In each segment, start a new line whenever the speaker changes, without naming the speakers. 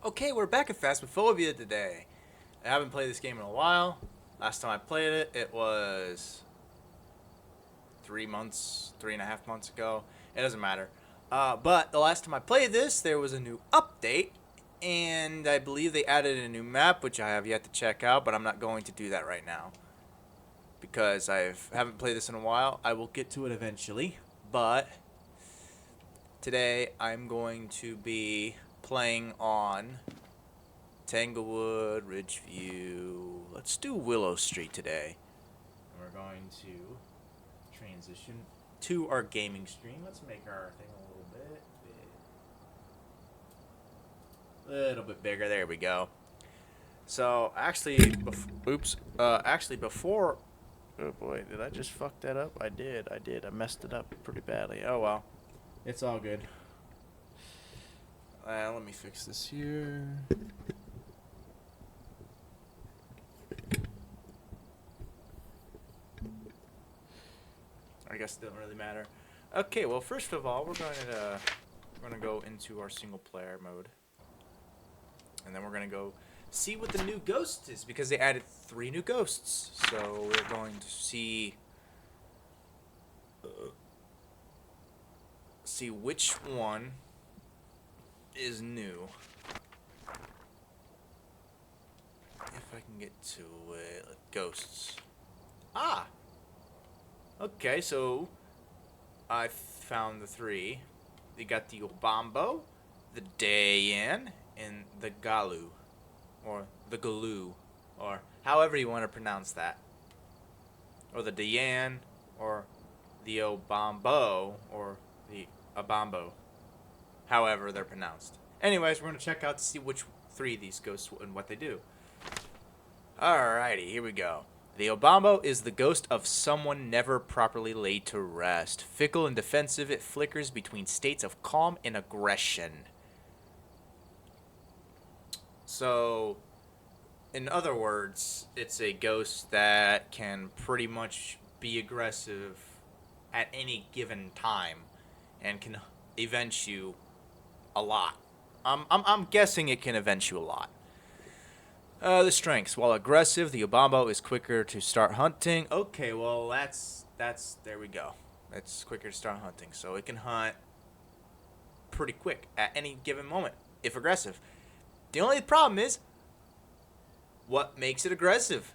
Okay, we're back at Phasmophobia today. I haven't played this game in a while. Last time I played it, it was 3 months, 3.5 months ago. It doesn't matter. But the last time I played this, there was a new update, and I believe they added a new map, which I have yet to check out, but I'm not going to do that right now because I haven't played this in a while. I will get to it eventually, but today I'm going to be playing on Tanglewood, Ridgeview. Let's do Willow Street today. And we're going to transition to our gaming stream. Let's make our thing a little bit bigger. There we go. So actually, before. Oh boy, did I just fuck that up? I did. I messed it up pretty badly. Oh well, it's all good. Let me fix this here. I guess it doesn't really matter. Okay, well, first of all, we're gonna go into our single player mode, and then we're gonna go see what the new ghost is because they added 3 new ghosts. So we're going to see which one is new. If I can get to it, ghosts. Ah. Okay, so I found the 3. They got the Obambo, the Dayan, and the Galu, or the Galu, or however you want to pronounce that, or the Dayan, or the Obambo, or the Abambo, however they're pronounced. Anyways, we're gonna check out to see which 3 of these ghosts and what they do. Alrighty, here we go. The Obambo is the ghost of someone never properly laid to rest. Fickle and defensive, it flickers between states of calm and aggression. So, in other words, it's a ghost that can pretty much be aggressive at any given time and can avenge you a lot. I'm guessing it can avenge you a lot. The strengths. While aggressive, the Obambo is quicker to start hunting. Okay, well, that's there we go. It's quicker to start hunting, so it can hunt pretty quick at any given moment, if aggressive. The only problem is, what makes it aggressive?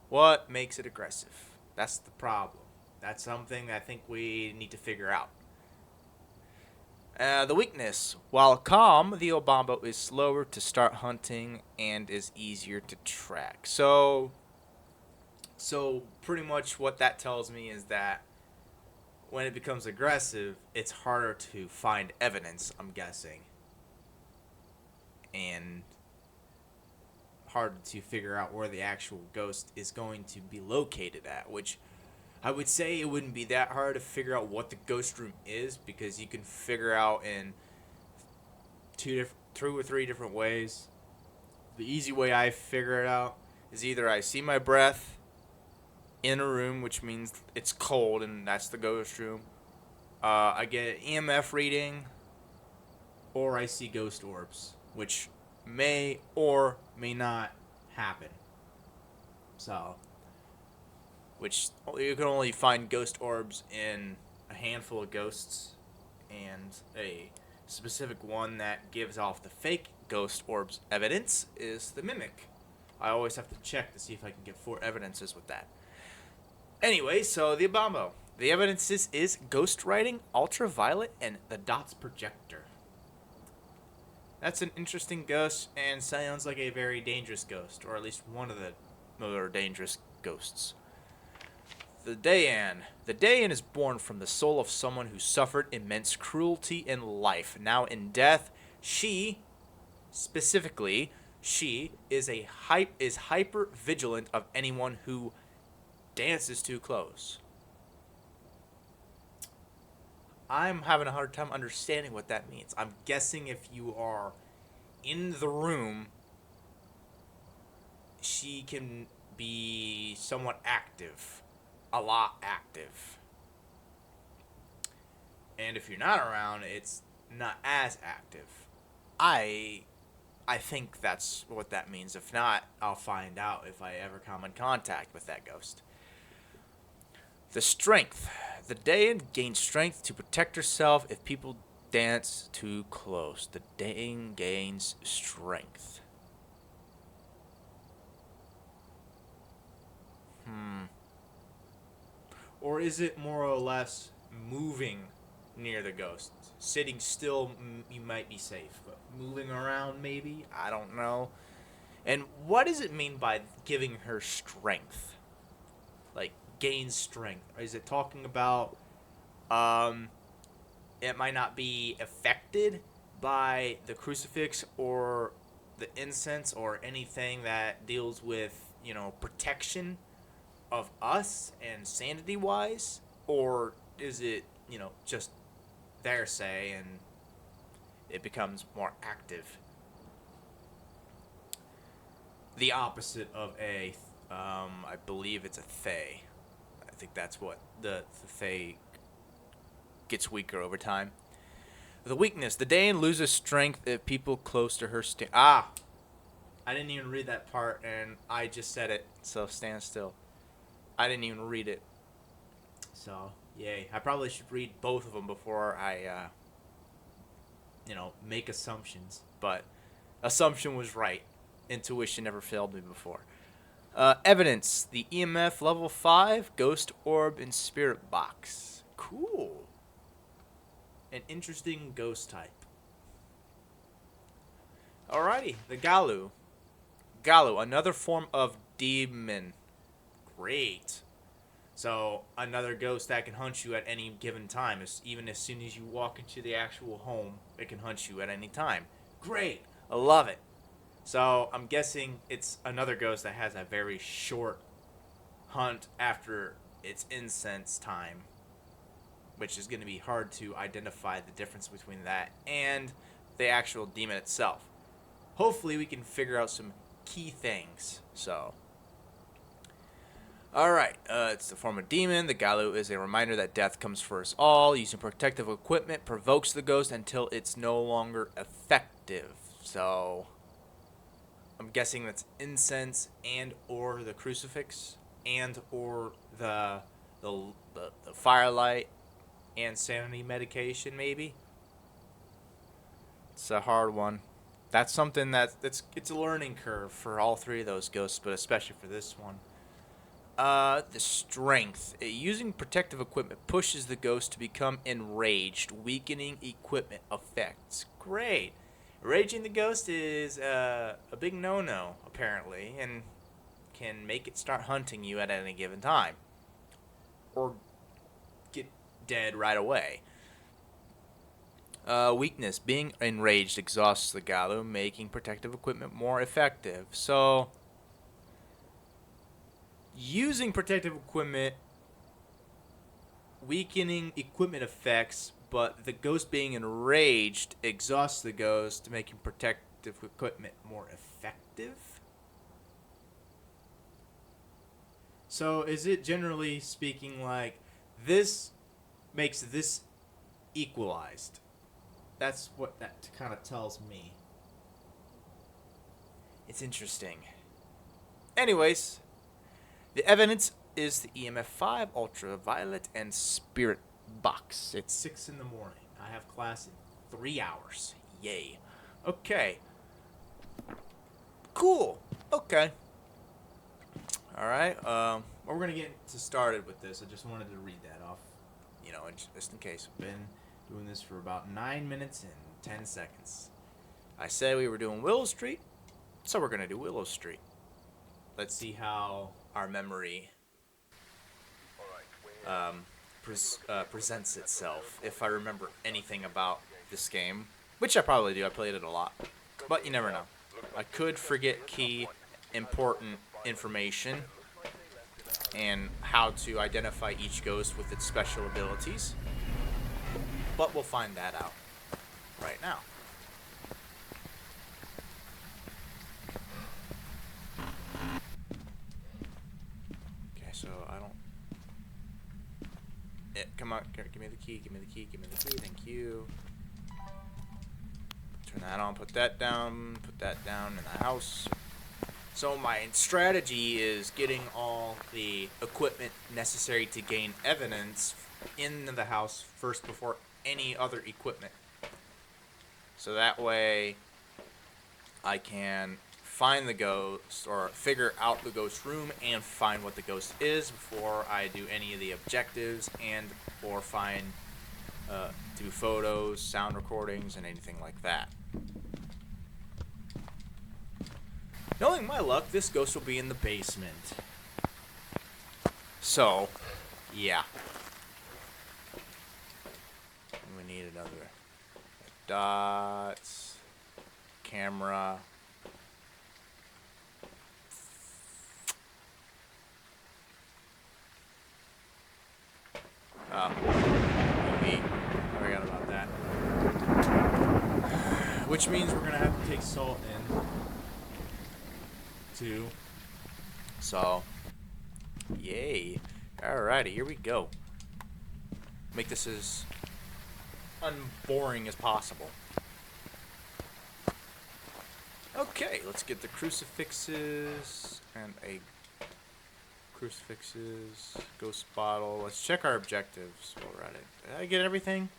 What makes it aggressive? That's the problem. That's something I think we need to figure out. The weakness. While calm, the Obambo is slower to start hunting and is easier to track. So pretty much what that tells me is that when it becomes aggressive, it's harder to find evidence, I'm guessing. And harder to figure out where the actual ghost is going to be located at, which I would say it wouldn't be that hard to figure out what the ghost room is because you can figure out in 2 or 3 different ways. The easy way I figure it out is either I see my breath in a room, which means it's cold and that's the ghost room. I get an EMF reading, or I see ghost orbs, which may or may not happen. So, which you can only find ghost orbs in a handful of ghosts, and a specific one that gives off the fake ghost orbs evidence is the mimic. I always have to check to see if I can get 4 evidences with that. Anyway, so the Obambo. The evidences is ghost writing, ultraviolet, and the dots projector. That's an interesting ghost and sounds like a very dangerous ghost, or at least one of the more dangerous ghosts. The Dayan. The Dayan is born from the soul of someone who suffered immense cruelty in life. Now in death, she is hyper vigilant of anyone who dances too close. I'm having a hard time understanding what that means. I'm guessing if you are in the room, she can be somewhat active. A lot active. And if you're not around, it's not as active. I I think that's what that means. If not, I'll find out if I ever come in contact with that ghost. The strength. The Dayan gains strength to protect herself if people dance too close. The Dayan gains strength. Or is it more or less moving near the ghost? Sitting still, you might be safe, but moving around, maybe? I don't know. And what does it mean by giving her strength? Like, gain strength? Is it talking about it might not be affected by the crucifix or the incense or anything that deals with, protection of us and sanity wise? Or is it, just their say and it becomes more active? The opposite of I believe it's a Thay. I think that's what the Thay gets weaker over time. The weakness. The Dayan loses strength if people close to her I didn't even read that part, and I just said it, so stand still. I didn't even read it. So, yay. I probably should read both of them before I, make assumptions. But assumption was right. Intuition never failed me before. Evidence. The EMF level 5, Ghost Orb and Spirit Box. Cool. An interesting ghost type. Alrighty, the Galu. Galu, another form of demon. Great. So, another ghost that can hunt you at any given time. Even as soon as you walk into the actual home, it can hunt you at any time. Great. I love it. So, I'm guessing it's another ghost that has a very short hunt after its incense time, which is going to be hard to identify the difference between that and the actual demon itself. Hopefully, we can figure out some key things. So, alright, it's the form of demon. The Galu is a reminder that death comes for us all. Using protective equipment provokes the ghost until it's no longer effective. So, I'm guessing that's incense and or the crucifix and or the firelight and sanity medication, maybe. It's a hard one. That's something it's a learning curve for all three of those ghosts, but especially for this one. The strength. Using protective equipment pushes the ghost to become enraged, weakening equipment effects. Great. Raging the ghost is a big no-no, apparently, and can make it start hunting you at any given time. Or get dead right away. Weakness. Being enraged exhausts the Galu, making protective equipment more effective. So, using protective equipment, weakening equipment effects, but the ghost being enraged exhausts the ghost, making protective equipment more effective. So, is it generally speaking like this makes this equalized? That's what that kind of tells me. It's interesting. Anyways, the evidence is the EMF 5, ultraviolet, and spirit box. It's 6 in the morning. I have class in 3 hours. Yay. Okay. Cool. Okay. Alright. We're going to get started with this. I just wanted to read that off, just in case. We've been doing this for about 9 minutes and 10 seconds. I said we were doing Willow Street, so we're going to do Willow Street. Let's see how our memory presents itself, if I remember anything about this game, which I probably do. I played it a lot, but you never know. I could forget key important information and how to identify each ghost with its special abilities, but we'll find that out right now. Okay, so I don't... Come on, give me the key, give me the key, give me the key, thank you. Turn that on, put that down in the house. So my strategy is getting all the equipment necessary to gain evidence in the house first before any other equipment. So that way I can find the ghost or figure out the ghost room and find what the ghost is before I do any of the objectives and or find do photos, sound recordings, and anything like that. Knowing my luck, this ghost will be in the basement. So, yeah. We need another dots, camera. Oh, I forgot about that. Which means we're gonna have to take salt in too. So, yay! Alrighty, here we go. Make this as unboring as possible. Okay, let's get the crucifixes and a ghost bottle. Let's check our objectives while we're at it. Did I get everything?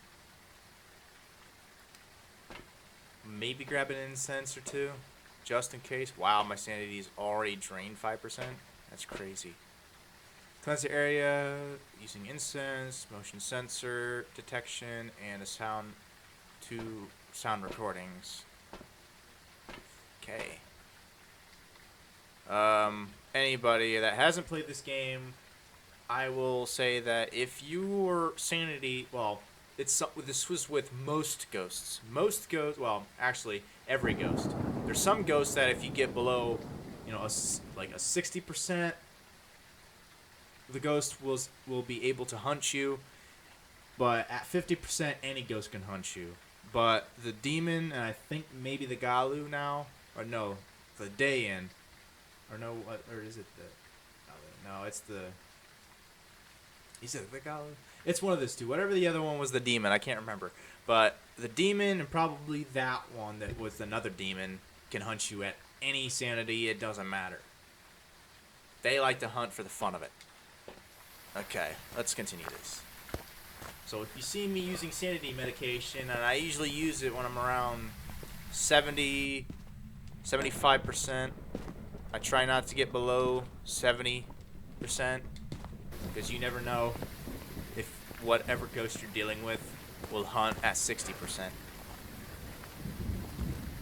Maybe grab an incense or two, just in case. Wow, my sanity is already drained 5%. That's crazy. Cleanse the area using incense, motion sensor detection, and a sound recordings. Okay. Anybody that hasn't played this game, I will say that if your sanity, well, this was with most ghosts. Well, actually, every ghost. There's some ghosts that if you get below, like a 60%, the ghost will be able to hunt you. But at 50%, any ghost can hunt you. But the demon, and I think maybe the Galu now, or no, the Dayan, or no, or is it the? No, it's the. Is it the Galu? It's one of those two. Whatever the other one was, the demon. I can't remember. But the demon and probably that one that was another demon can hunt you at any sanity. It doesn't matter. They like to hunt for the fun of it. Okay, let's continue this. So if you see me using sanity medication, and I usually use it when I'm around 70, 75%. I try not to get below 70%, because you never know if whatever ghost you're dealing with will hunt at 60%.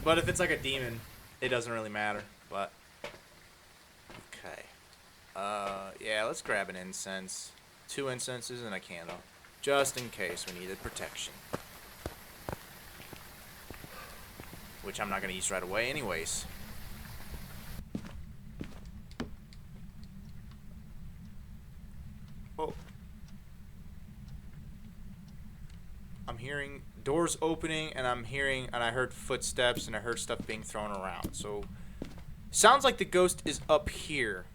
But if it's like a demon, it doesn't really matter. But okay, yeah, let's grab an incense, 2 incenses and a candle, just in case we needed protection. Which I'm not gonna use right away, anyways. Oh. I'm hearing doors opening, and I heard footsteps, and I heard stuff being thrown around. So, sounds like the ghost is up here.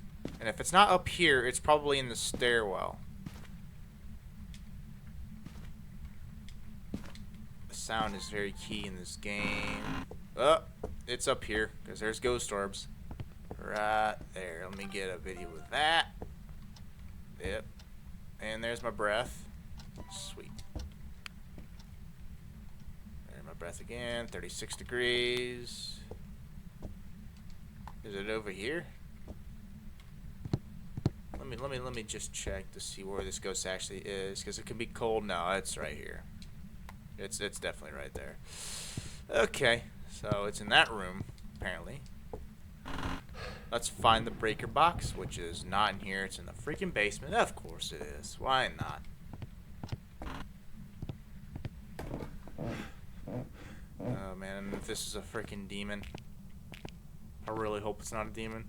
And if it's not up here, it's probably in the stairwell. The sound is very key in this game. Oh, it's up here, because there's ghost orbs. Right there. Let me get a video of that. Yep. And there's my breath. Sweet. There's my breath again. 36 degrees. Is it over here? Let me just check to see where this ghost actually is, because it can be cold. No, it's right here. It's definitely right there. Okay, so it's in that room apparently. Let's find the breaker box, which is not in here. It's in the freaking basement. Of course it is. Why not? Oh man, if this is a freaking demon, I really hope it's not a demon.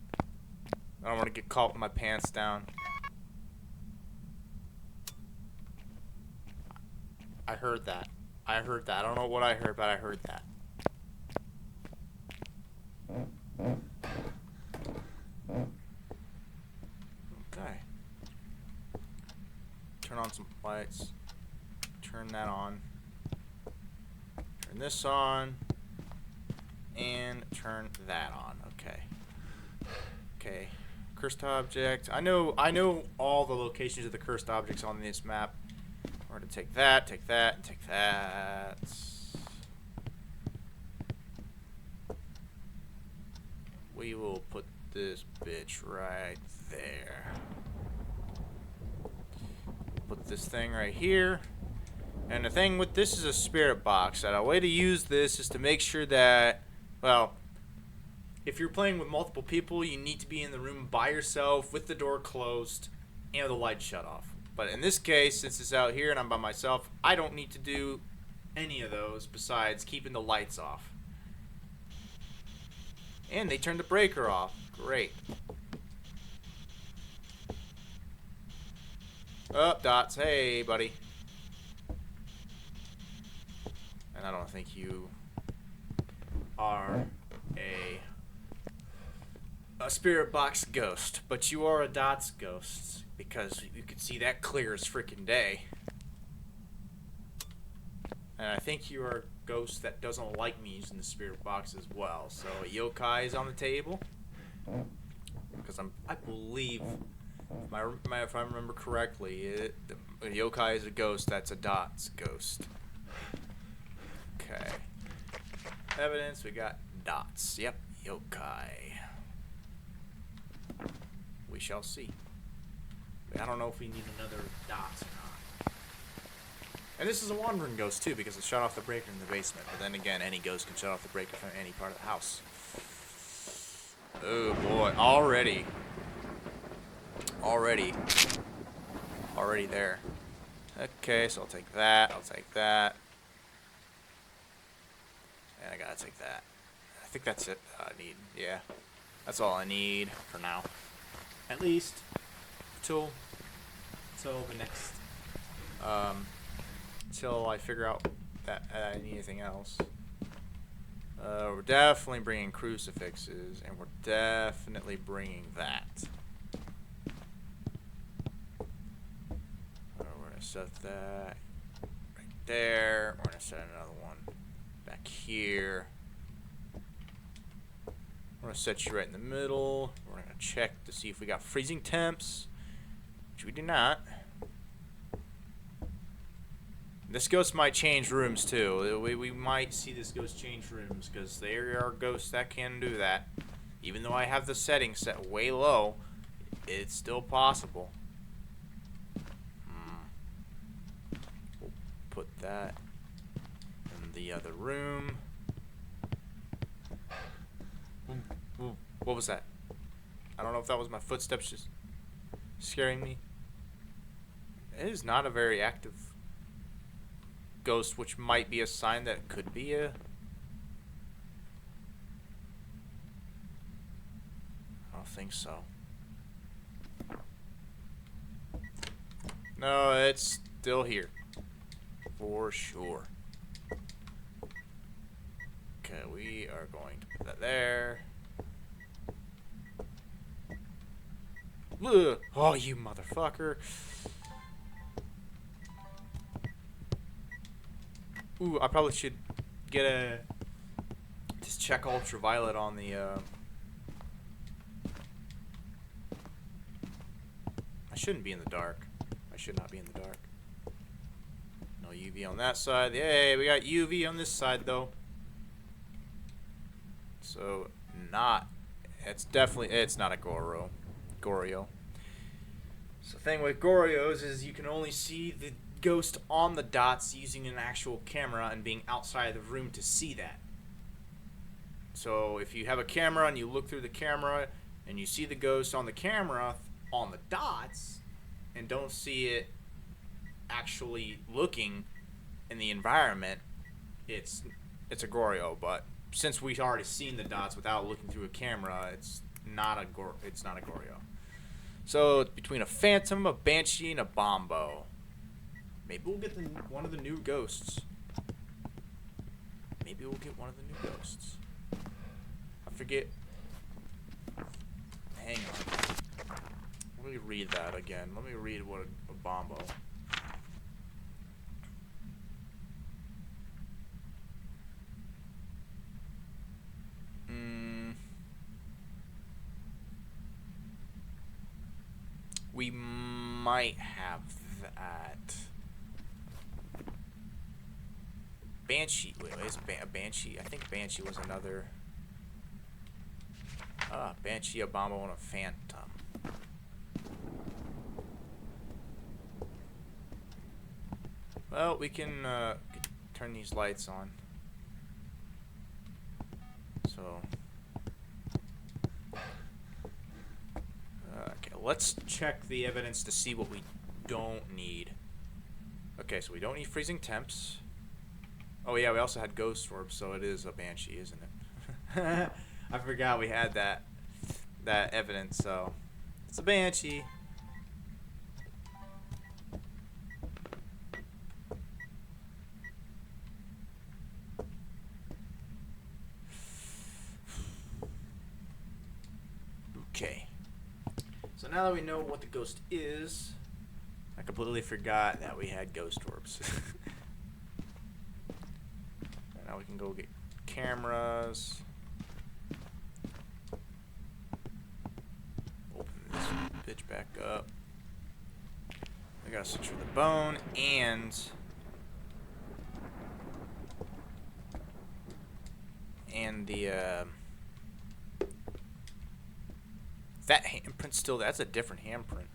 I don't want to get caught with my pants down. I heard that. I don't know what I heard, but I heard that. Okay. Turn on some lights. Turn that on. Turn this on. turn that on. Okay. Okay. Cursed object. I know all the locations of the cursed objects on this map. We're gonna take that, take that, and take that. We will put this bitch right there. Put this thing right here. And the thing with this is a spirit box. And a way to use this is to make sure that, well, if you're playing with multiple people, you need to be in the room by yourself with the door closed and the light shut off. But in this case, since it's out here and I'm by myself, I don't need to do any of those besides keeping the lights off. And they turned the breaker off. Great. Oh, Dots. Hey, buddy. And I don't think you are a spirit box ghost, but you are a Dots ghost because you can see that clear as freaking day. And I think you are a ghost that doesn't like me using the spirit box as well. So a yokai is on the table because I believe, if I remember correctly, a yokai is a ghost that's a Dots ghost. Okay. Evidence, we got Dots. Yep, yokai. We shall see. I don't know if we need another Dots or not. And this is a wandering ghost too, because it shut off the breaker in the basement. But then again, any ghost can shut off the breaker from any part of the house. Oh boy, already there. Okay, so I'll take that, I'll take that. And I gotta take that. I think that's it I need. Yeah. That's all I need for now. At least till the next until I figure out that I need anything else. We're definitely bringing crucifixes, and we're definitely bringing that. We're gonna set that right there. We're gonna set another one back here. We're gonna set you right in the middle. We're gonna check to see if we got freezing temps, which we do not. This ghost might change rooms too. We might see this ghost change rooms because there are ghosts that can do that. Even though I have the settings set way low, it's still possible. We'll put that in the other room. Ooh, what was that? I don't know if that was my footsteps just scaring me. It is not a very active ghost, which might be a sign that it could be a... I don't think so. No, it's still here. For sure. Okay, we are going to put that there. Ugh. Oh, you motherfucker. Ooh, I probably should get a... just check ultraviolet on the, I shouldn't be in the dark. I should not be in the dark. No UV on that side. Yay, we got UV on this side, though. So, it's definitely, it's not a Goryo. So the thing with Goryos is you can only see the ghost on the dots using an actual camera and being outside of the room to see that. So if you have a camera and you look through the camera and you see the ghost on the camera on the dots and don't see it actually looking in the environment, it's a Goryo. But since we've already seen the dots without looking through a camera, it's not a Goryo. So it's between a phantom, a banshee, and a bombo. Maybe we'll get one of the new ghosts. Maybe we'll get one of the new ghosts. I forget. Hang on. Let me read that again. Let me read what a bombo. we might have that. Banshee. Wait, is Banshee? I think Banshee was another. Banshee, Obama, and a Phantom. Well, we can turn these lights on. So. Okay, let's check the evidence to see what we don't need. Okay, so we don't need freezing temps. Oh yeah, we also had ghost orbs, so it is a Banshee, isn't it? I forgot we had that evidence, so it's a Banshee. Okay. So now that we know what the ghost is, I completely forgot that we had ghost orbs. Now we can go get cameras. Open this bitch back up. I gotta search for the bone and the that handprint still. That's a different handprint.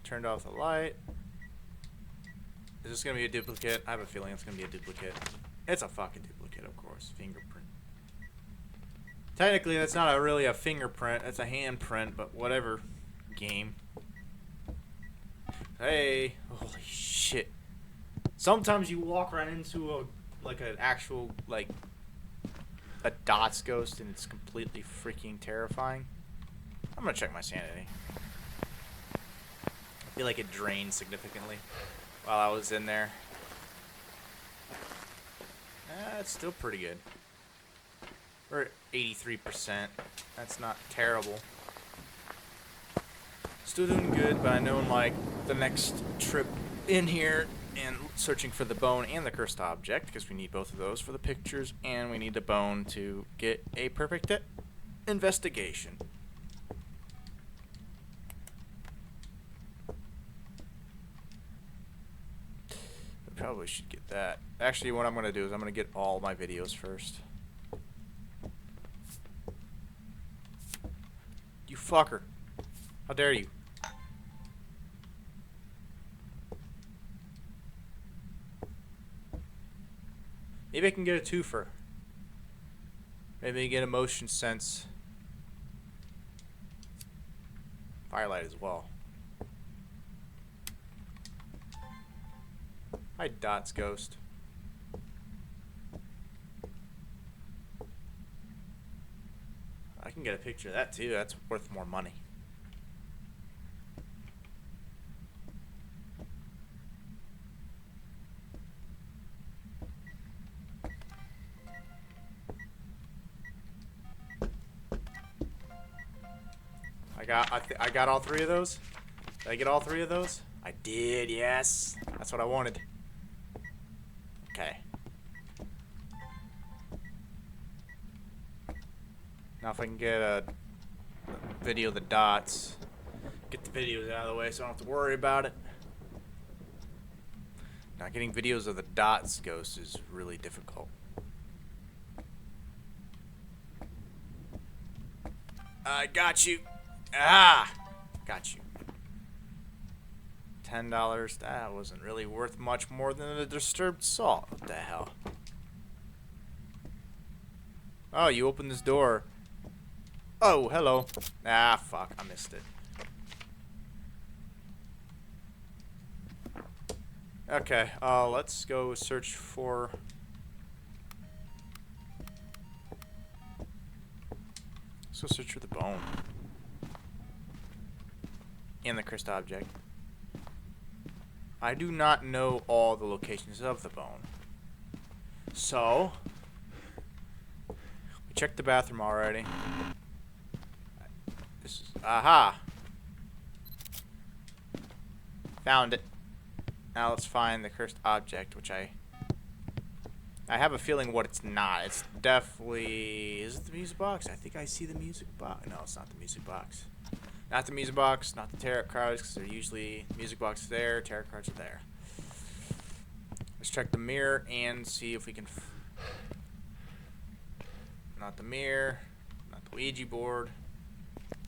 Turned off the light. Is this gonna be a duplicate? I have a feeling it's gonna be a duplicate. It's a fucking duplicate, of course. Fingerprint. Technically, that's not really a fingerprint. That's a handprint, but whatever. Game. Hey, holy shit! Sometimes you walk right into an actual a dots ghost, and it's completely freaking terrifying. I'm gonna check my sanity. I feel like it drained significantly while I was in there. It's still pretty good. We're at 83%. That's not terrible. Still doing good, but I know in the next trip in here and searching for the bone and the cursed object, because we need both of those for the pictures, and we need the bone to get a perfect investigation. Probably should get that. Actually, what I'm going to do is I'm going to get all my videos first. You fucker. How dare you? Maybe I can get a twofer. Maybe I get a motion sense. Firelight as well. Hi, Dots Ghost. I can get a picture of that too. That's worth more money. I got all three of those. Did I get all three of those? I did. Yes, that's what I wanted. Okay. Now if I can get a video of the dots, get the videos out of the way so I don't have to worry about it. Now getting videos of the dots ghost is really difficult. I got you. Ah! Got you. $10. That wasn't really worth much more than a disturbed salt. What the hell? Oh, you opened this door. Oh, hello. Ah, fuck. I missed it. Okay, let's go search for... Let's go search for the bone. And the cursed object. I do not know all the locations of the bone. So, we checked the bathroom already. This is, aha! Found it. Now let's find the cursed object, which I
I have a feeling what it's not. It's definitely... Is it the music box? I think I see the music box. No, it's not the music box. Not the music box, not the tarot cards, because they're usually... Music box is there, tarot cards are there. Let's check the mirror and see if we can... Not the mirror, not the Ouija board.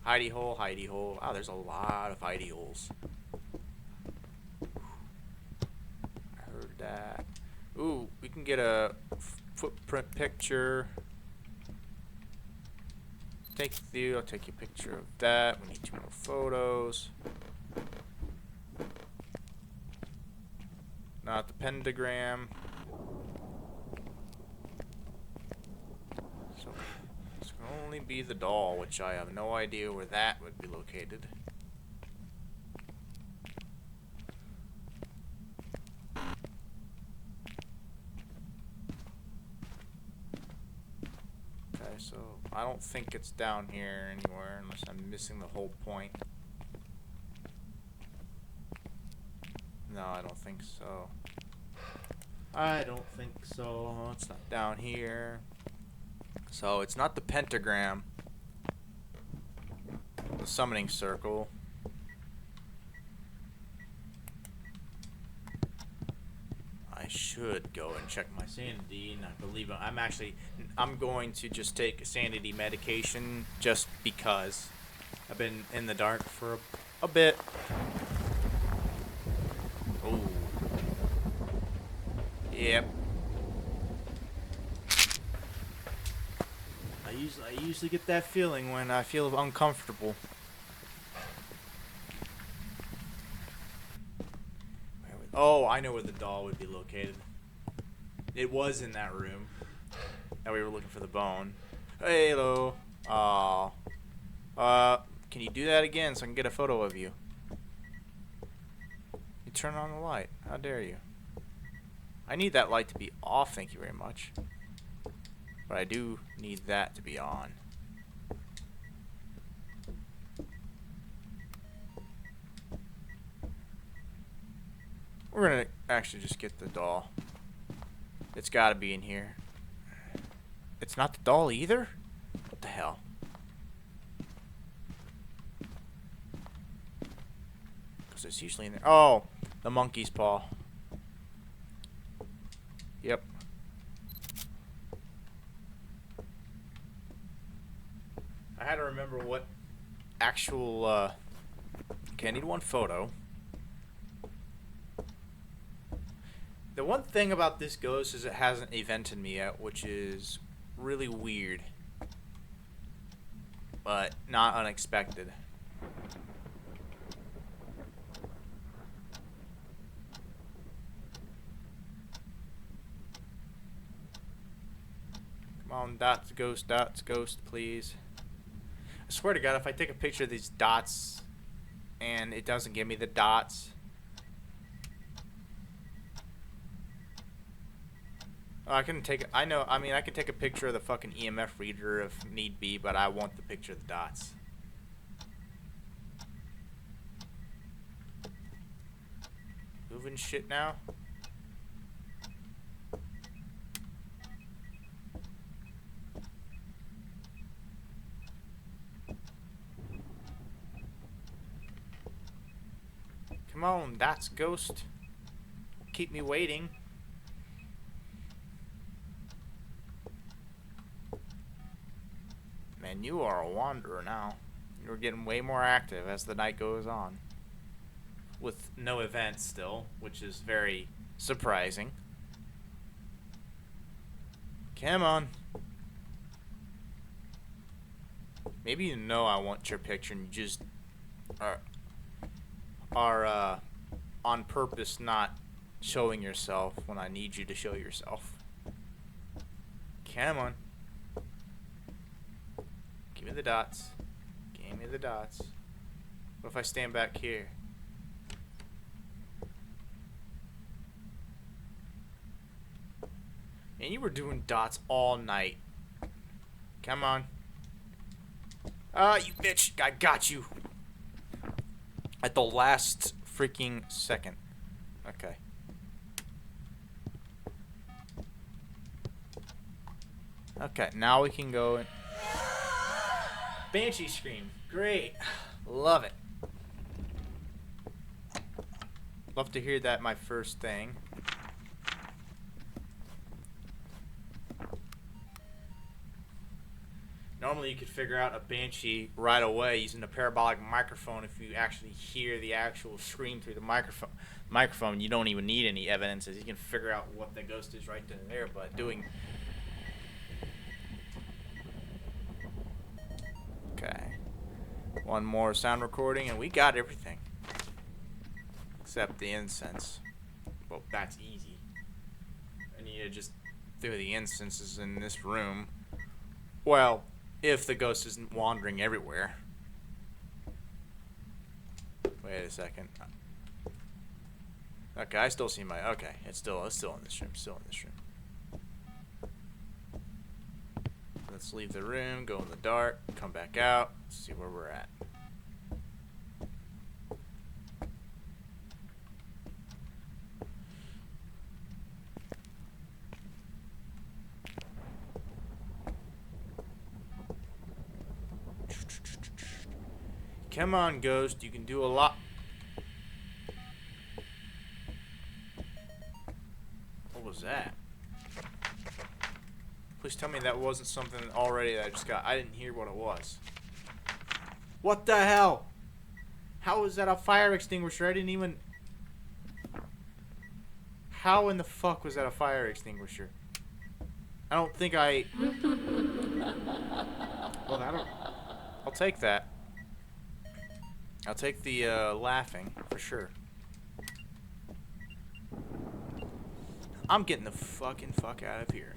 Hidey hole, hidey hole. Wow, there's a lot of hidey holes. I heard that. Ooh, we can get a footprint picture. I'll take a picture of that. We need 2 more photos. Not the pentagram. So this can only be the doll, which I have no idea where that would be located. Okay, so I don't think it's down here anywhere unless I'm missing the whole point. No, I don't think so. I don't think so. It's not down here. So it's not the pentagram. The summoning circle. I should go and check my sanity, and I believe I'm going to just take a sanity medication just because I've been in the dark for a bit. Oh. Yep. I usually get that feeling when I feel uncomfortable. Oh, I know where the doll would be located. It was in that room that we were looking for the bone. Hey, hello. Aw. Can you do that again so I can get a photo of you? You turn on the light. How dare you? I need that light to be off, thank you very much. But I do need that to be on. We're gonna actually just get the doll. It's gotta be in here. It's not the doll either? What the hell? Because it's usually in there. Oh, the monkey's paw. Yep. I had to remember what actual, okay, I need 1 photo. The one thing about this ghost is it hasn't evented me yet, which is really weird. But not unexpected. Come on, dots, ghost, please. I swear to God, if I take a picture of these dots and it doesn't give me the dots. Oh, I can take, I can take a picture of the fucking EMF reader if need be, but I want the picture of the dots. Moving shit now? Come on, dots, ghost. Keep me waiting. Man, you are a wanderer now. You're getting way more active as the night goes on. With no events still, which is very surprising. Come on. Maybe you know I want your picture and you just are on purpose not showing yourself when I need you to show yourself. Come on. Give me the dots. Give me the dots. What if I stand back here? Man, you were doing dots all night. Come on. You bitch. I got you. At the last freaking second. Okay. Okay, now we can go and... Banshee scream. Great. Love it. Love to hear that, my first thing. Normally you could figure out a banshee right away using a parabolic microphone if you actually hear the actual scream through the microphone. You don't even need any evidence, as you can figure out what the ghost is right then and there. But doing... Okay. One more sound recording and we got everything. Except the incense. Well, that's easy. I need to just throw the incenses in this room. Well, if the ghost isn't wandering everywhere. Wait a second. Okay, I still see my... Okay, it's still in this room. Still in this room. Let's leave the room, go in the dark, come back out, see where we're at. Come on, ghost, you can do a lot. What was that? Please tell me that wasn't something already that I just got. I didn't hear what it was. What the hell? How is that a fire extinguisher? I didn't even... How in the fuck was that a fire extinguisher? I don't think I... Well, I'll take that. I'll take the laughing, for sure. I'm getting the fucking fuck out of here.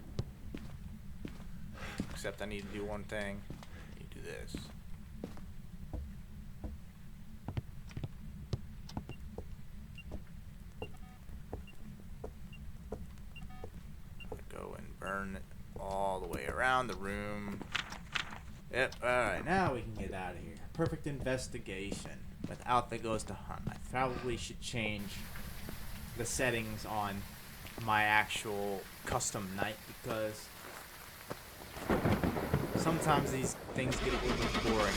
Except I need to do one thing. I need to do this. Go and burn it all the way around the room. Yep, alright, now we can get out of here. Perfect investigation without the ghost to hunt. I probably should change the settings on my actual custom night because sometimes these things get a little bit boring.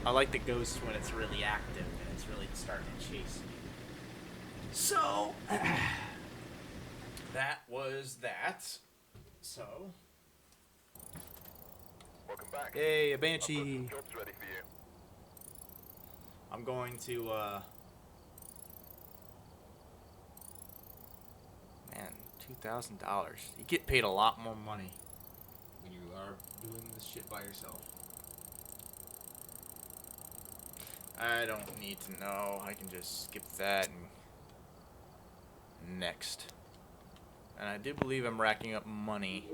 I like the ghost when it's really active and it's really starting to chase me. So, that was that. So,
Welcome back.
hey, a
I've got
banshee.
some jobs ready for you.
I'm going to, man, $2,000. You get paid a lot more money when you are doing this shit by yourself. I don't need to know. I can just skip that and next. And I do believe I'm racking up money.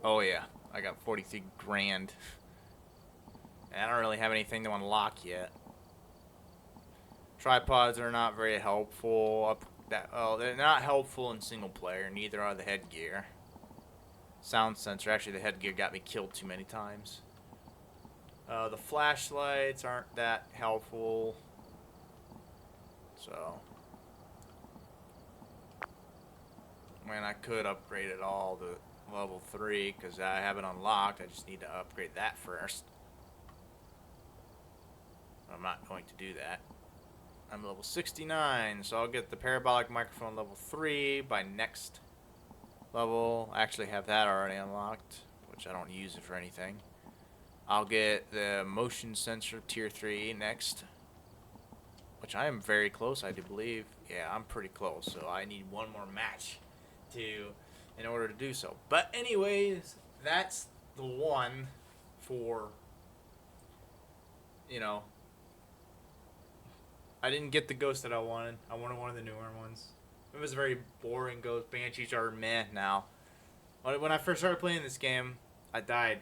Oh yeah, I got 43 grand. And I don't really have anything to unlock yet. Tripods are not very helpful. They're not helpful in single player. Neither are the headgear. Sound sensor. Actually, the headgear got me killed too many times. The flashlights aren't that helpful. So, man, I could upgrade it all to level 3 because I have it unlocked. I just need to upgrade that first. I'm not going to do that. I'm level 69, so I'll get the parabolic microphone level 3 by next level. I actually have that already unlocked, which I don't use it for anything. I'll get the motion sensor tier 3 next, which I am very close, I do believe. Yeah, I'm pretty close, so I need one more match in order to do so. But anyways, that's the one for, you know, I didn't get the ghost that I wanted. I wanted one of the newer ones. It was a very boring ghost. Banshees are meh now. When I first started playing this game, I died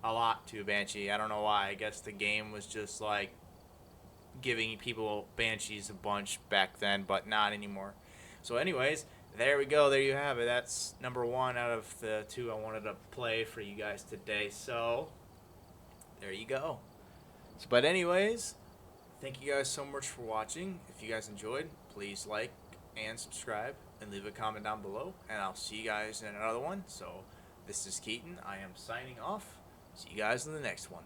a lot to a Banshee. I don't know why. I guess the game was just like giving people Banshees a bunch back then, but not anymore. So anyways, there we go. There you have it. That's number 1 out of the 2 I wanted to play for you guys today. So there you go. But anyways, thank you guys so much for watching. If you guys enjoyed, please like and subscribe and leave a comment down below. And I'll see you guys in another one. So
This is Keaton. I am signing off. See you guys in the next one.